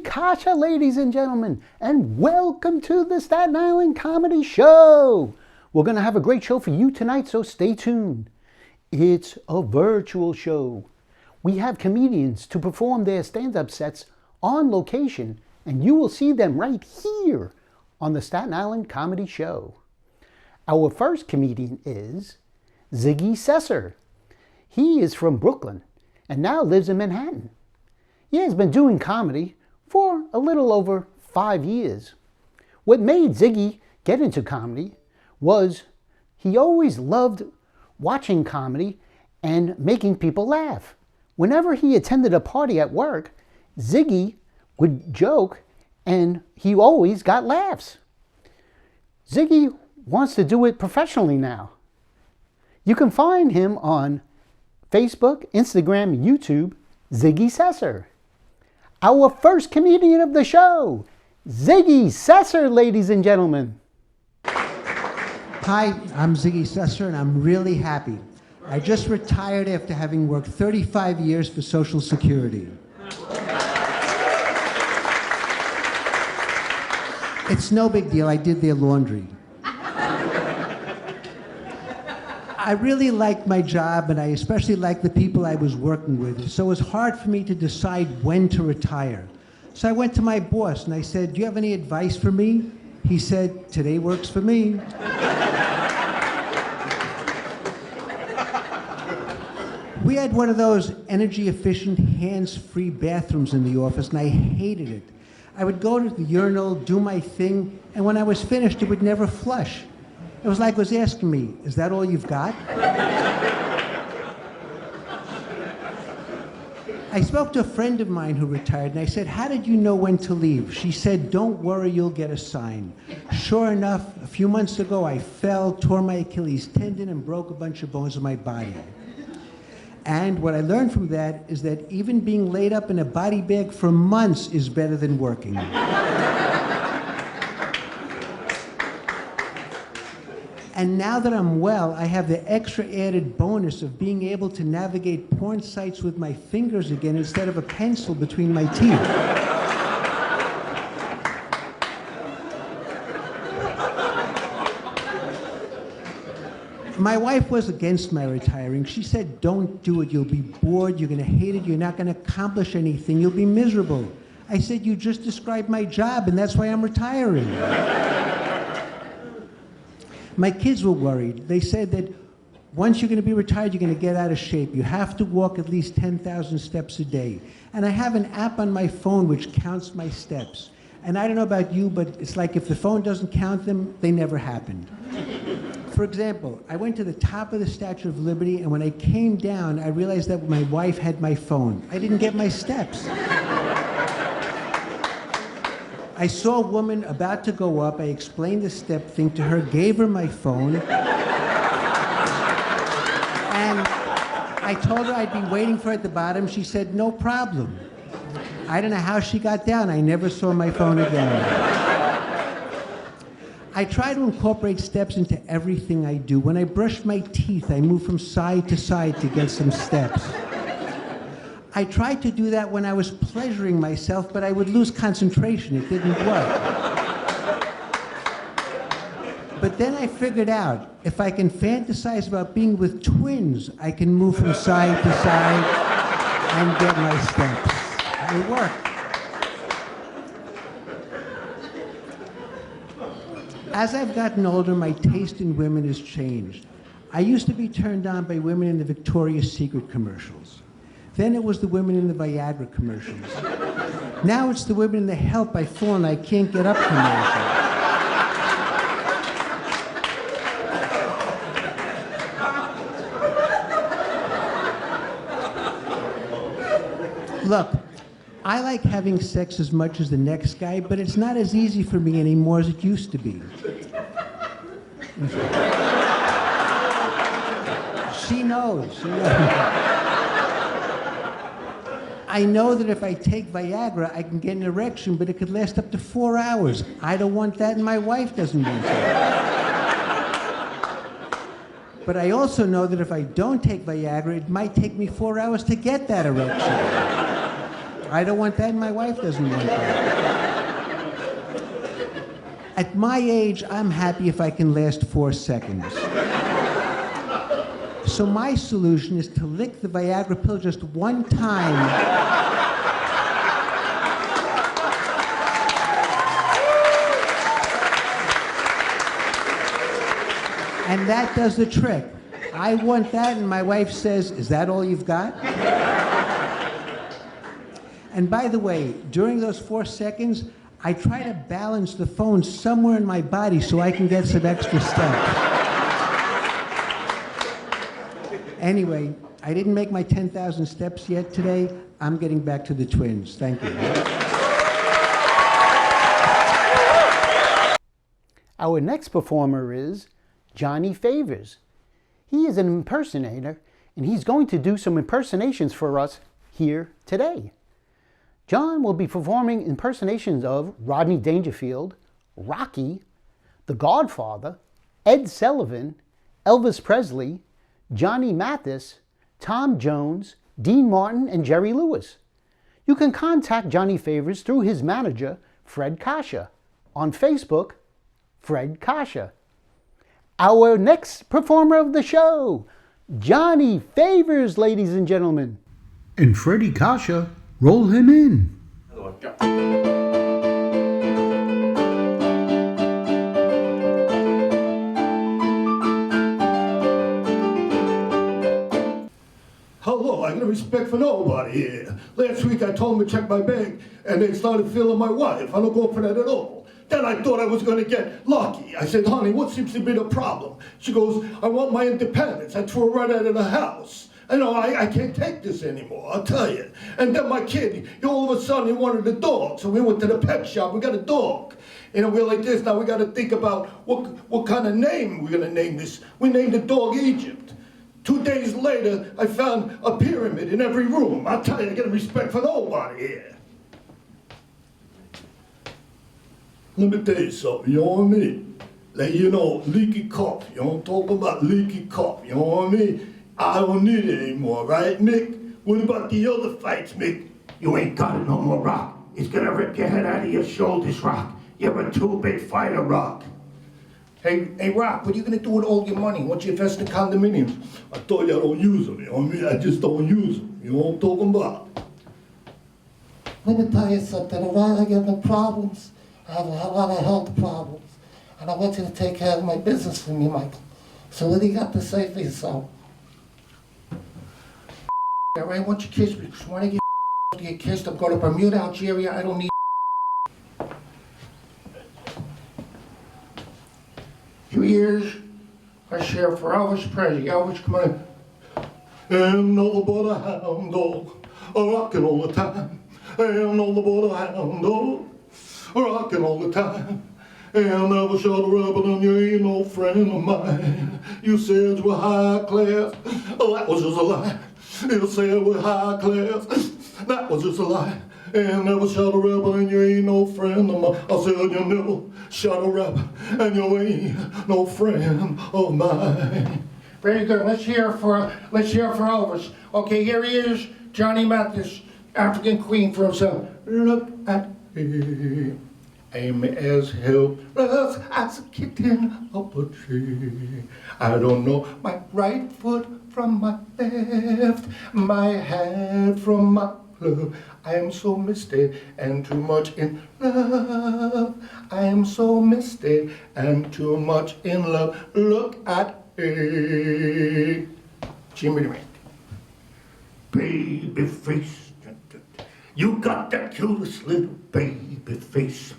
Coscia, ladies and gentlemen, and welcome to the Staten Island Comedy Show. We're going to have a great show for you tonight, so stay tuned. It's a virtual show. We have comedians to perform their stand-up sets on location, and you will see them right here on the Staten Island Comedy Show. Our first comedian is Ziggy Cesser. He is from Brooklyn and now lives in Manhattan. He has been doing comedy for a little over 5 years. What made Ziggy get into comedy was he always loved watching comedy and making people laugh. Whenever he attended a party at work, Ziggy would joke and he always got laughs. Ziggy wants to do it professionally now. You can find him on Facebook, Instagram, and YouTube, Ziggy Cesser. Our first comedian of the show, Ziggy Cesser, ladies and gentlemen. Hi, I'm Ziggy Susser, and I'm really happy. I just retired after having worked 35 years for Social Security. It's no big deal, I did their laundry. I really liked my job, and I especially liked the people I was working with, so it was hard for me to decide when to retire. So I went to my boss and I said, "Do you have any advice for me?" He said, "Today works for me." We had one of those energy-efficient, hands-free bathrooms in the office, and I hated it. I would go to the urinal, do my thing, and when I was finished, it would never flush. It was like it was asking me, "Is that all you've got?" I spoke to a friend of mine who retired, and I said, "How did you know when to leave?" She said, "Don't worry, you'll get a sign." Sure enough, a few months ago, I fell, tore my Achilles tendon, and broke a bunch of bones in my body. And what I learned from that is that even being laid up in a body bag for months is better than working. And now that I'm well, I have the extra added bonus of being able to navigate porn sites with my fingers again instead of a pencil between my teeth. My wife was against my retiring. She said, "Don't do it. You'll be bored. You're going to hate it. You're not going to accomplish anything. You'll be miserable." I said, "You just described my job, and that's why I'm retiring." My kids were worried. They said that once you're going to be retired, you're going to get out of shape. You have to walk at least 10,000 steps a day. And I have an app on my phone which counts my steps. And I don't know about you, but it's like if the phone doesn't count them, they never happened. For example, I went to the top of the Statue of Liberty, and when I came down, I realized that my wife had my phone. I didn't get my steps. I saw a woman about to go up. I explained the step thing to her, gave her my phone, and I told her I'd be waiting for her at the bottom. She said, "No problem." I don't know how she got down. I never saw my phone again. I try to incorporate steps into everything I do. When I brush my teeth, I move from side to side to get some steps. I tried to do that when I was pleasuring myself, but I would lose concentration. It didn't work. But then I figured out, if I can fantasize about being with twins, I can move from side to side and get my steps. It worked. As I've gotten older, my taste in women has changed. I used to be turned on by women in the Victoria's Secret commercials. Then it was the women in the Viagra commercials. Now it's the women in the Help I Fall and I Can't Get Up commercials. Look, I like having sex as much as the next guy, but it's not as easy for me anymore as it used to be. She knows. She knows. I know that if I take Viagra, I can get an erection, but it could last up to 4 hours. I don't want that, and my wife doesn't want that. But I also know that if I don't take Viagra, it might take me 4 hours to get that erection. I don't want that, and my wife doesn't want that. At my age, I'm happy if I can last 4 seconds. So my solution is to lick the Viagra pill just one time. And that does the trick. I want that, and my wife says, "Is that all you've got?" And by the way, during those 4 seconds, I try to balance the phone somewhere in my body so I can get some extra steps. Anyway, I didn't make my 10,000 steps yet today. I'm getting back to the twins. Thank you. Our next performer is Johnny Favors. He is an impersonator, and he's going to do some impersonations for us here today. John will be performing impersonations of Rodney Dangerfield, Rocky, The Godfather, Ed Sullivan, Elvis Presley, Johnny Mathis, Tom Jones, Dean Martin, and Jerry Lewis. You can contact Johnny Favors through his manager, Fred Coscia, on Facebook, Fred Coscia. Our next performer of the show, Johnny Favors, ladies and gentlemen. And Freddie Coscia, roll him in. Hello, I got respect for nobody here. Last week I told them to check my bank, and they started feeling my wife. I don't go for that at all. Then I thought I was going to get lucky. I said, honey, what seems to be the problem? She goes, I want my independence. I threw her right out of the house. I know, I can't take this anymore, I'll tell you. And then my kid, all of a sudden he wanted a dog. So we went to the pet shop, we got a dog. And we're like this, now we got to think about what kind of name we're going to name this. We named the dog Egypt. 2 days later, I found a pyramid in every room. I'll tell you, I got respect for nobody here. Let me tell you something, you know what I mean? Like, you know, leaky cup, you know, talk about leaky cup, you know what I mean? I don't need it anymore, right, Mick? What about the other fights, Mick? You ain't got it no more, Rock. It's gonna rip your head out of your shoulders, Rock. You're a too big fighter, Rock. Hey, Rock, what are you gonna do with all your money? Once you invest in condominiums? I told you I don't use them, you know what I mean? I just don't use them, you know what I'm talking about? Let me tell you something, while I get no problems, I have a lot of health problems. And I want you to take care of my business for me, Michael. So what do you got to say for yourself? All right, once you kiss me, because when I get kissed, I'm going to Bermuda, Algeria, I don't need Few years, I share for Elvis Presley. Elvis, come on. Ain't no but a hound dog, rocking all the time. Ain't no but a hound dog, rocking all the time. And never shut a rubber and you ain't no friend of mine. You said you were high class, that was just a lie. You said we're high class, that was just a lie. And never shut a rubber and you ain't no friend of mine. I said you never shut a rubber and you ain't no friend of mine. Very good. Let's hear for Elvis. Okay, here he is, Johnny Mathis, African Queen for himself. Look at me, I'm as helpless as a kitten up a tree. I don't know my right foot from my left, my hand from my glove. I am so misty and too much in love. I am so misty and too much in love. Look at me, Jimmy the Man. Baby face, you got the cutest little baby face.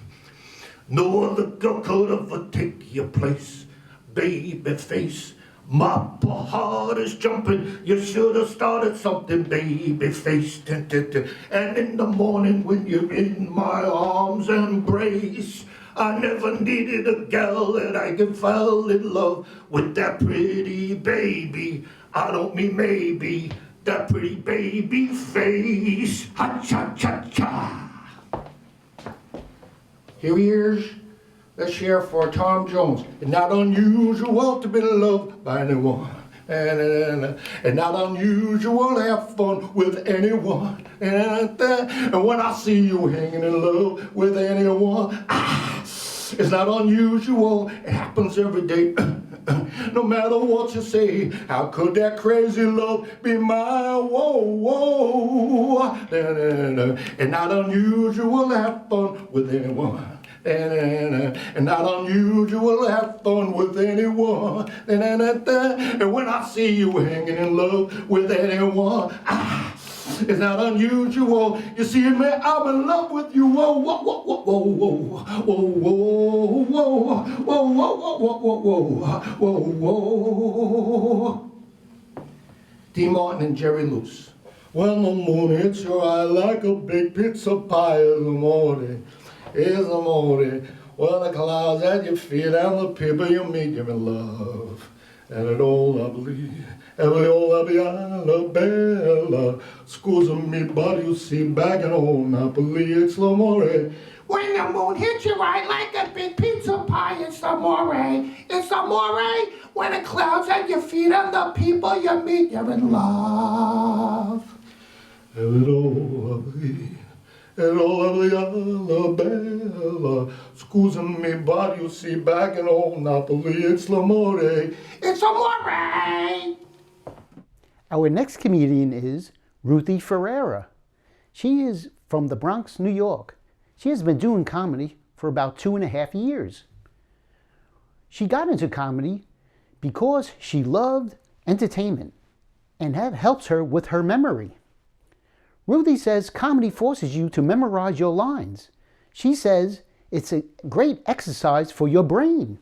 No other girl could ever take your place, baby face. My heart is jumping, you should have started something, baby face. And in the morning when you're in my arms embrace, I never needed a gal that I could fall in love with that pretty baby. I don't mean maybe, that pretty baby face. Ha-cha-cha-cha. Here he is. Let's hear for Tom Jones. It's not unusual to be loved by anyone. And not unusual, have fun with anyone. And when I see you hanging in love with anyone, it's not unusual, it happens every day. No matter what you say, how could that crazy love be mine? Whoa, whoa. And not unusual, have fun with anyone. And not unusual, have fun with anyone. And when I see you hanging in love with anyone, it's not unusual. You see, man, I'm in love with you. Whoa, whoa, whoa, whoa, whoa, whoa, whoa, whoa, whoa, whoa, whoa, whoa, whoa. D. Martin and Jerry Lewis. When the moon hits your eye like a big pizza pie in the morning, is the morning. When the clouds at your feet and the people you meet, you're in love. And it all lovely. Bella, scusa me, but you see back at home, Napoli, it's l'amore. When the moon hits you right like a big pizza pie, it's amore. It's amore. When the clouds at your feet and the people you meet, you're in love. And it all lovely, bella, scusa me, but you see back at home, Napoli, it's l'amore. It's amore. Our next comedian is Ruthy Ferrera. She is from the Bronx, New York. She has been doing comedy for about 2.5 years. She got into comedy because she loved entertainment, and that helps her with her memory. Ruthy says comedy forces you to memorize your lines. She says it's a great exercise for your brain.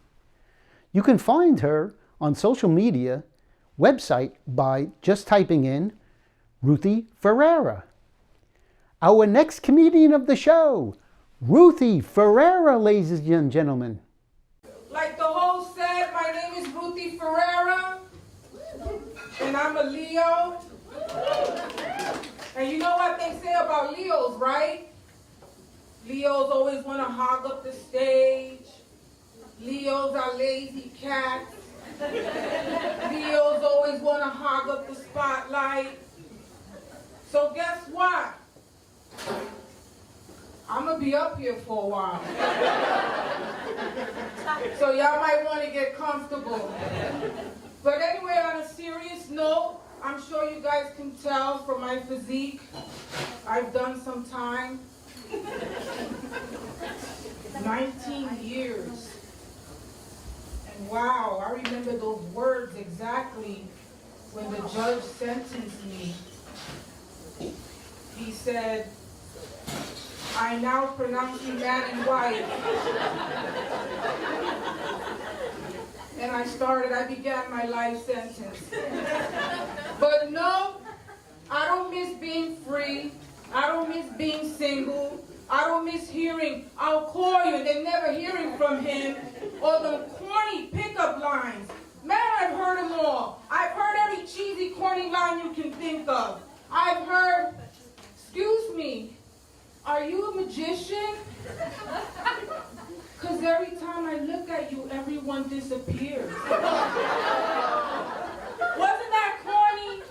You can find her on social media website by just typing in Ruthy Ferrera. Our next comedian of the show, Ruthy Ferrera, ladies and gentlemen. Like the host said, my name is Ruthy Ferrera, and I'm a Leo. And you know what they say about Leos, right? Leos always want to hog up the stage. Leos are lazy cats. Leos always want to hog up the spotlight. So guess what? I'm going to be up here for a while. So y'all might want to get comfortable. But anyway, on a serious note, I'm sure you guys can tell from my physique, I've done some time. 19 years. And wow, I remember those words exactly when the judge sentenced me. He said, I now pronounce you man and wife. And I began my life sentence. But no, I don't miss being free. I don't miss being single. I don't miss hearing, I'll call you, and then never hearing from him. Or the corny pickup lines. Man, I've heard them all. I've heard every cheesy, corny line you can think of. I've heard, excuse me, are you a magician? Because every time I look at you, everyone disappears. Wasn't that corny?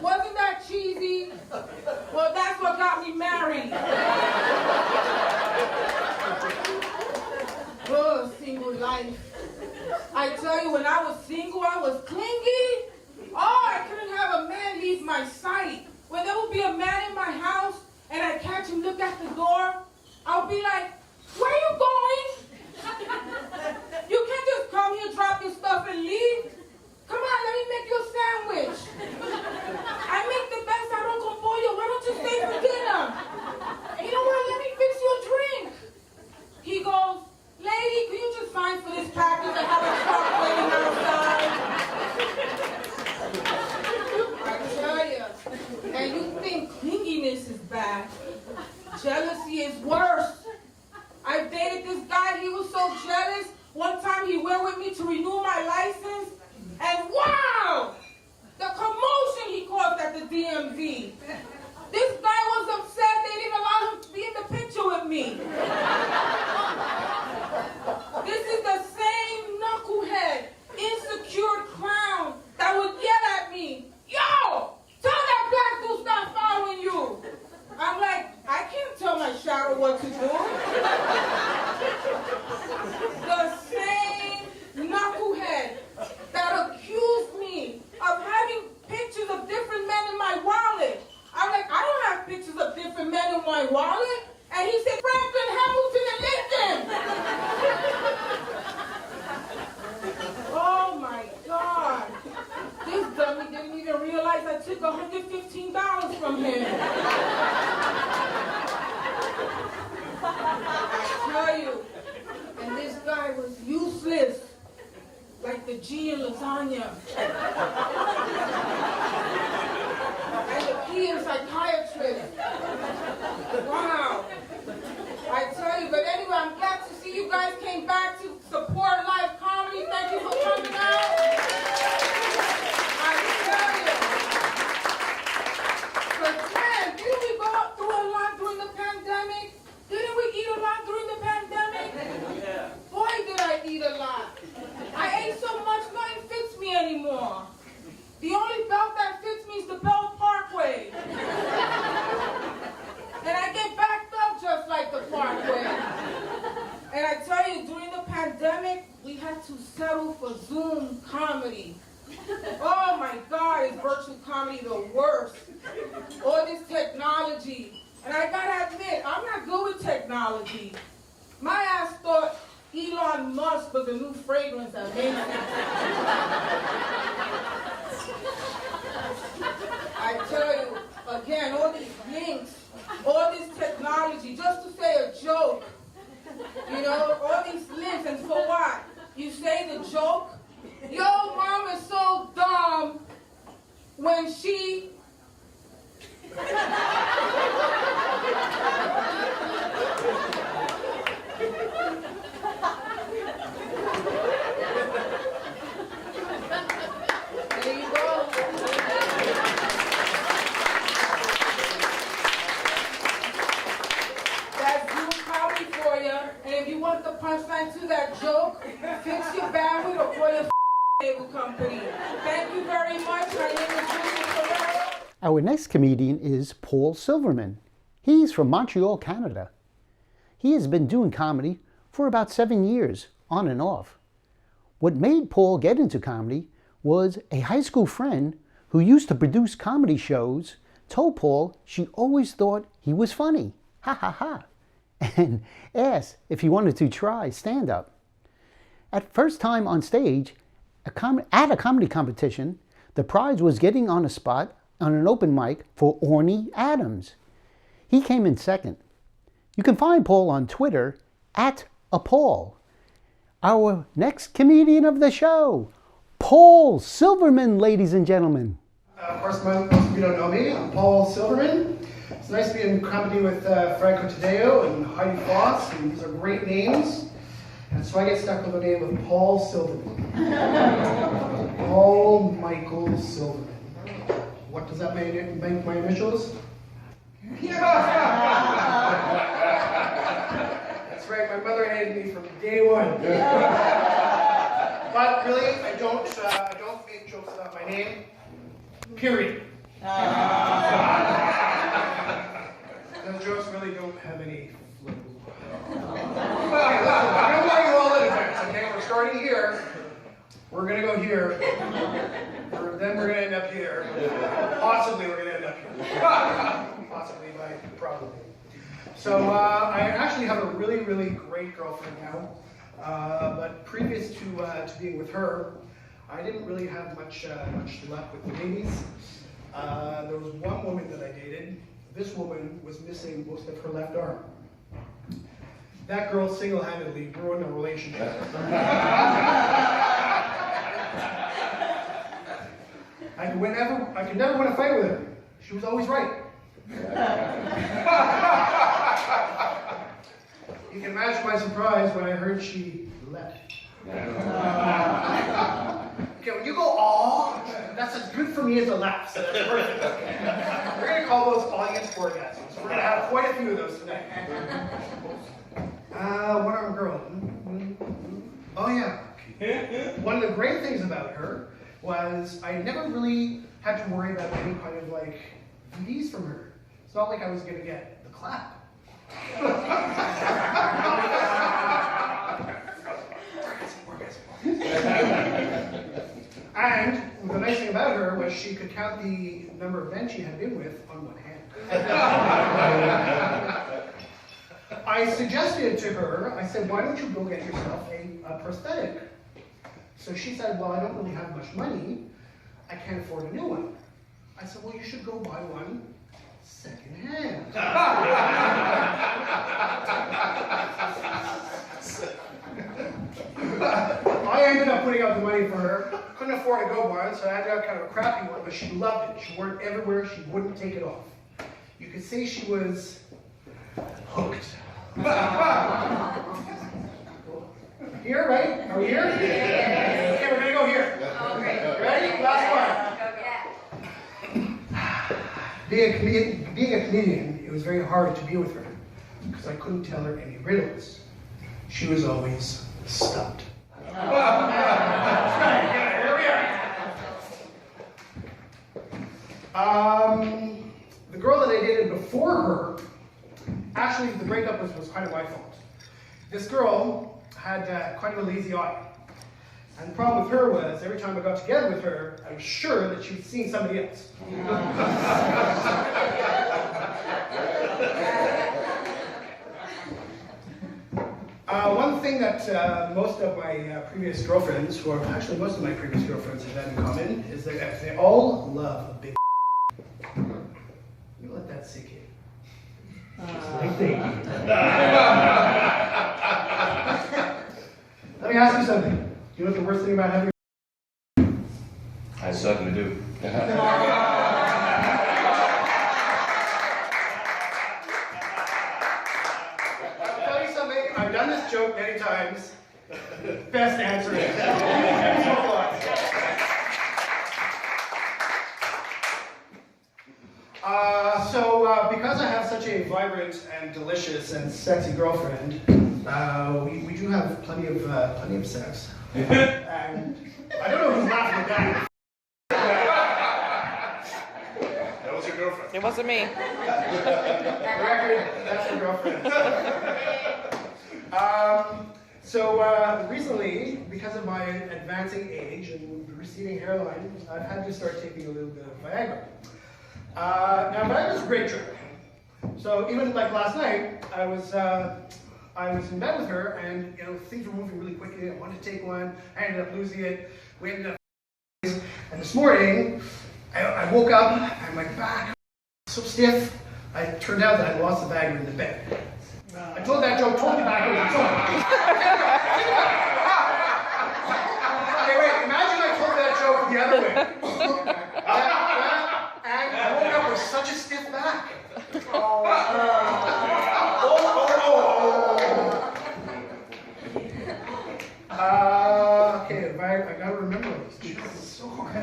Wasn't that cheesy? Well, that's what got me married. Oh, single life. I tell you, when I was single, I was clingy. Oh, I couldn't have a man leave my sight. When there would be a man in my house, and I'd catch him look at the door, I'll be like, where are you going? You can't just come here, drop your stuff, and leave. Come on, let me make you a sandwich. I make the best out of pollo. Why don't you stay for dinner? And you know what? Let me fix you a drink. He goes, lady, can you just sign for this package? I have a truck waiting outside. I tell you. And you think clinginess is bad. Jealousy is worse. I dated this guy. He was so jealous. One time he went with me to renew my license. And wow! The commotion he caused at the DMV. This guy was upset they didn't allow him to be in the picture with me. This is the same knucklehead, insecure clown that lasagna. And the key is psychiatrist. Wow. I tell you, but anyway, I'm glad to see you guys came back to support live comedy. Thank you for coming out. I tell you. But man, didn't we go through a lot during the pandemic? Didn't we eat a lot during the pandemic? Yeah. Boy, did I eat a lot. I ate so much, nothing fits me anymore. The only belt that fits me is the Belt Parkway. And I get backed up just like the Parkway. And I tell you, during the pandemic, we had to settle for Zoom comedy. Oh my God, is virtual comedy the worst? All this technology. And I gotta admit, I'm not good with technology. My ass thought Elon Musk was a new fragrance at Macy's. I tell you, again, all these links, all this technology, just to say a joke. You know, all these links, and for what? You say the joke? Yo, mom is so dumb when she... There you go. That's Zoom comedy for you. And if you want the punchline to that joke, fix your bandwidth or call your cable company. Thank you very much. My name is Ruthy Ferrera. Our next comedian is Paul Silverman. He's from Montreal, Canada. He has been doing comedy for about 7 years, on and off. What made Paul get into comedy was a high school friend who used to produce comedy shows told Paul she always thought he was funny, ha ha ha, and asked if he wanted to try stand-up. At first time on stage, at a comedy competition, the prize was getting on a spot on an open mic for Orny Adams. He came in second. You can find Paul on Twitter @Paul. Our next comedian of the show, Paul Silverman, ladies and gentlemen. Of course, most of you don't know me. I'm Paul Silverman. It's nice to be in comedy with Fred Coscia and Heidi Foss, and these are great names. And so I get stuck with the name of Paul Silverman. Paul Michael Silverman. What does that make my initials? That's right, my mother hated me from day one. But really, I don't make jokes about my name. Period. Those jokes really don't have any flow. Okay, listen, I'm going to bore you all in advance, okay? We're starting here. We're going to go here. Then we're going to end up here. Possibly we're going to end up here. Possibly, probably. So I actually have a really, really great girlfriend now. But previous to being with her, I didn't really have much luck with the ladies. There was one woman that I dated. This woman was missing most of her left arm. That girl single-handedly ruined our relationship. I could never win a fight with her. She was always right. You can imagine my surprise when I heard she left. Okay, when you go, "Aw," that's as good for me as a laugh, so that's perfect. We're going to call those audience orgasms. We're going to have quite a few of those tonight. One-armed girl. Oh, yeah. One of the great things about her was I never really had to worry about any kind of, like, VDs from her. It's not like I was going to get the clap. And the nice thing about her was she could count the number of men she had been with on one hand. I suggested to her, I said, "Why don't you go get yourself a prosthetic?" So she said, "Well, I don't really have much money. I can't afford a new one." I said, "Well, you should go buy one secondhand." I ended up putting out the money for her. Couldn't afford a good one, so I had to have kind of a crappy one, but she loved it. She wore it everywhere. She wouldn't take it off. You could say she was hooked. Here, right? Are we here? Yeah. Okay, we're going to go here. Okay. Ready? Last one. Being a comedian, it was very hard to be with her because I couldn't tell her any riddles. She was always stumped. That's right. Here we are. The girl that I dated before her, actually the breakup was kind of my fault. This girl had quite a lazy eye. And the problem with her was, every time I got together with her, I was sure that she was seeing somebody else. One thing that most of my previous girlfriends, who are actually most of my previous girlfriends have had in common, is that they all love a big You let that sink in. Let me ask you something. Do you know what the worst thing about having I certainly do. I'll tell you something. I've done this joke many times. Best answer is. Because I have such a vibrant and delicious and sexy girlfriend, we do have plenty of sex. And I don't know who's laughing at that. That was your girlfriend. It wasn't me. For the record, that's her girlfriend. Recently, because of my advancing age and receding hairline, I've had to start taking a little bit of Viagra. Now, Viagra's a great drug. So even like last night, I was in bed with her, and things were moving really quickly. I wanted to take one. I ended up losing it. We ended up. And this morning, I woke up and my back was so stiff. It turned out that I lost the Viagra in the bed. I told that joke totally backwards. Okay, wait. Imagine I told that joke the other way. And I woke up with such a stiff back. Okay, I gotta remember this. It's so hard.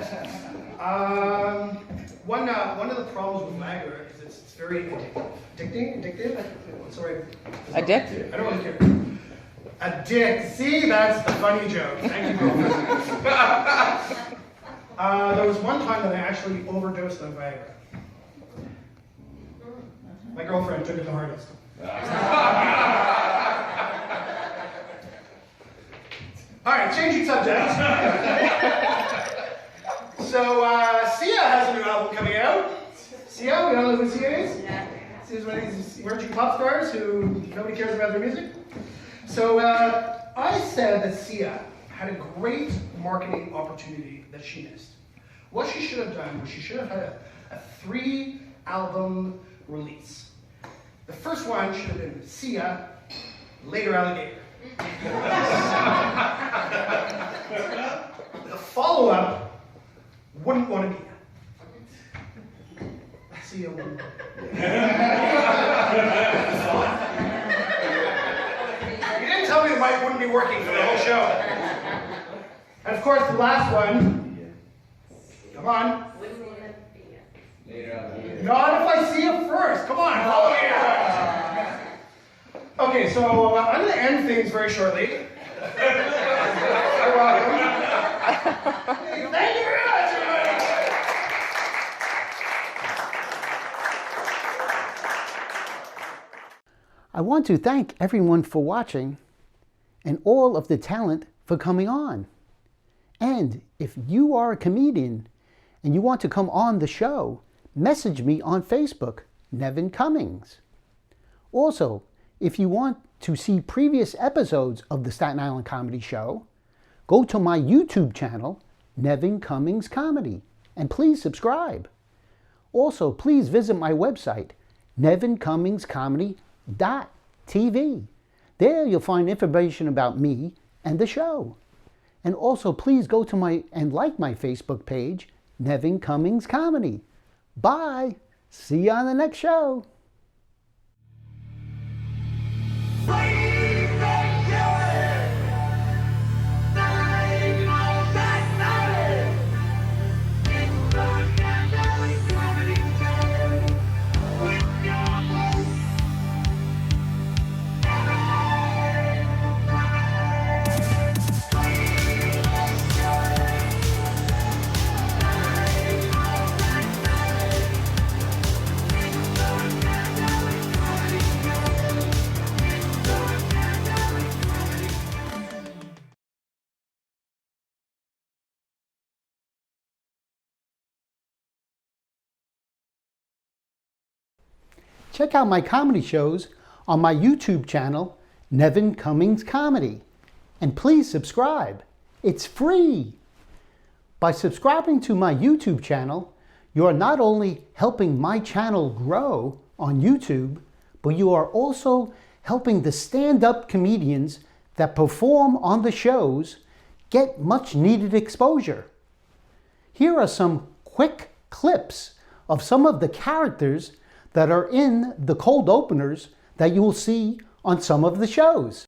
One of the problems with Viagra is it's very addictive. Addictive? Sorry. Addictive? I don't really care. Addict. See, that's the funny joke. Thank you, girlfriend. There was one time that I actually overdosed on Viagra. My girlfriend took it the hardest. All right, changing subjects. So, Sia has a new album coming out. Sia, we don't know who Sia is? Yeah. Sia's one of these emerging pop stars who nobody cares about their music. So, I said that Sia had a great marketing opportunity that she missed. What she should have done was she should have had a 3-album release. The first one should have been Sia, Later Alligator. The follow-up wouldn't want to be that. Sia wouldn't. You didn't tell me the mic wouldn't be working for the whole show. And of course, the last one. Come on. Not if I see it first. Come on, follow me. Okay, so I'm going to end things very shortly. You're welcome. Thank you very much, everybody. I want to thank everyone for watching and all of the talent for coming on. And if you are a comedian and you want to come on the show, message me on Facebook, Nevin Cummings. Also, if you want to see previous episodes of the Staten Island Comedy Show, go to my YouTube channel, Nevin Cummings Comedy, and please subscribe. Also, please visit my website, nevincummingscomedy.tv. There you'll find information about me and the show. And also, please go to and like my Facebook page, Nevin Cummings Comedy. Bye. See you on the next show. Check out my comedy shows on my YouTube channel, Nevin Cummings Comedy. And please subscribe. It's free. By subscribing to my YouTube channel, you are not only helping my channel grow on YouTube, but you are also helping the stand-up comedians that perform on the shows get much needed exposure. Here are some quick clips of some of the characters that are in the cold openers that you will see on some of the shows.